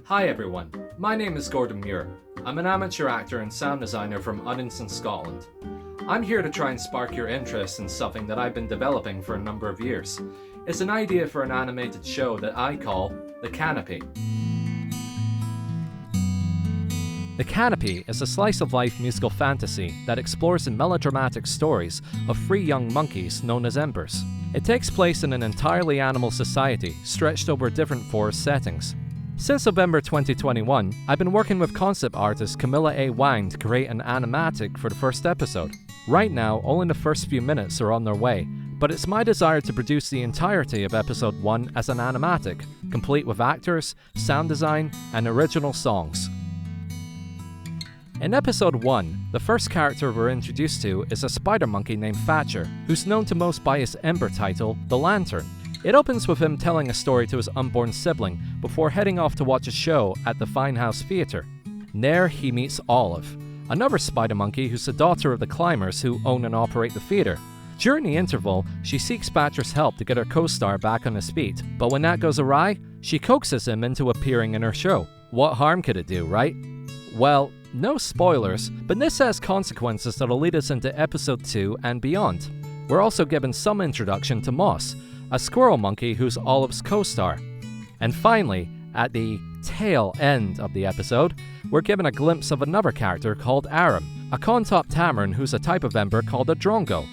Hi everyone, my name is Gordon Muir. I'm an amateur actor and sound designer from Uddingston, Scotland. I'm here to try and spark your interest in something that I've been developing for a number of years. It's an idea for an animated show that I call The Canopy. The Canopy is a slice-of-life musical fantasy that explores the melodramatic stories of three young monkeys known as Embers. It takes place in an entirely animal society, stretched over different forest settings. Since November 2021, I've been working with concept artist Camilla A. Wang to create an animatic for the first episode. Right now, only the first few minutes are on their way, but it's my desire to produce the entirety of episode 1 as an animatic, complete with actors, sound design, and original songs. In episode 1, the first character we're introduced to is a spider monkey named Thatcher, who's known to most by his Ember title, The Lantern. It opens with him telling a story to his unborn sibling before heading off to watch a show at the Finehouse Theatre. There he meets Olive, another spider monkey who's the daughter of the climbers who own and operate the theatre. During the interval, she seeks Thatcher's help to get her co-star back on his feet, but when that goes awry, she coaxes him into appearing in her show. What harm could it do, right? Well, no spoilers, but this has consequences that'll lead us into episode 2 and beyond. We're also given some introduction to Moss, a squirrel monkey who's Olive's co-star. And finally, at the tail end of the episode, we're given a glimpse of another character called Aram, a corn-top tamarin who's a type of ember called a drongo.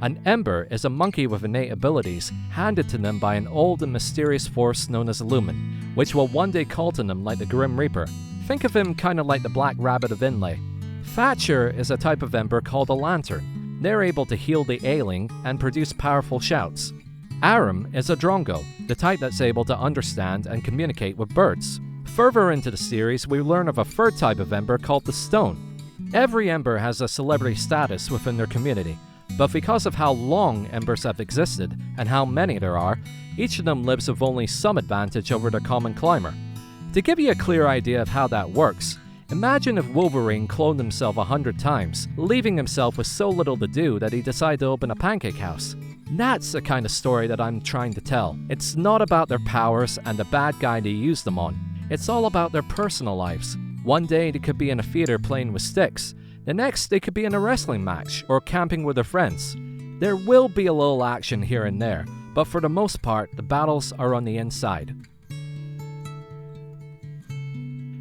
An ember is a monkey with innate abilities handed to them by an old and mysterious force known as Lumen, which will one day call to them like the Grim Reaper. Think of him kind of like the Black Rabbit of Inlay. Thatcher is a type of ember called a lantern. They're able to heal the ailing and produce powerful shouts. Aram is a drongo, the type that's able to understand and communicate with birds. Further into the series, we learn of a third type of ember called the Stone. Every ember has a celebrity status within their community, but because of how long embers have existed and how many there are, each of them lives with only some advantage over the common climber. To give you a clear idea of how that works, imagine if Wolverine cloned himself 100 times, leaving himself with so little to do that he decided to open a pancake house. That's the kind of story that I'm trying to tell. It's not about their powers and the bad guy they use them on. It's all about their personal lives. One day they could be in a theater playing with sticks. The next, they could be in a wrestling match or camping with their friends. There will be a little action here and there, but for the most part, the battles are on the inside.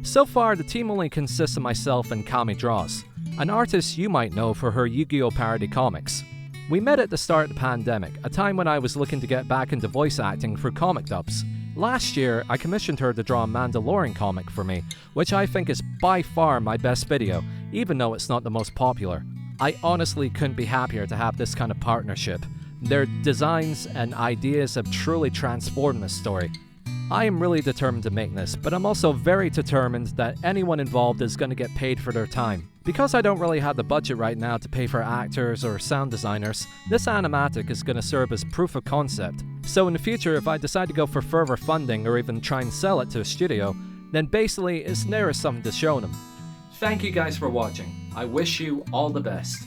So far, the team only consists of myself and Kami Draws, an artist you might know for her Yu-Gi-Oh! Parody comics. We met at the start of the pandemic, a time when I was looking to get back into voice acting through comic dubs. Last year, I commissioned her to draw a Mandalorian comic for me, which I think is by far my best video, even though it's not the most popular. I honestly couldn't be happier to have this kind of partnership. Their designs and ideas have truly transformed this story. I am really determined to make this, but I'm also very determined that anyone involved is going to get paid for their time. Because I don't really have the budget right now to pay for actors or sound designers, this animatic is going to serve as proof of concept. So in the future, if I decide to go for further funding or even try and sell it to a studio, then basically it's there is something to show them. Thank you guys for watching. I wish you all the best.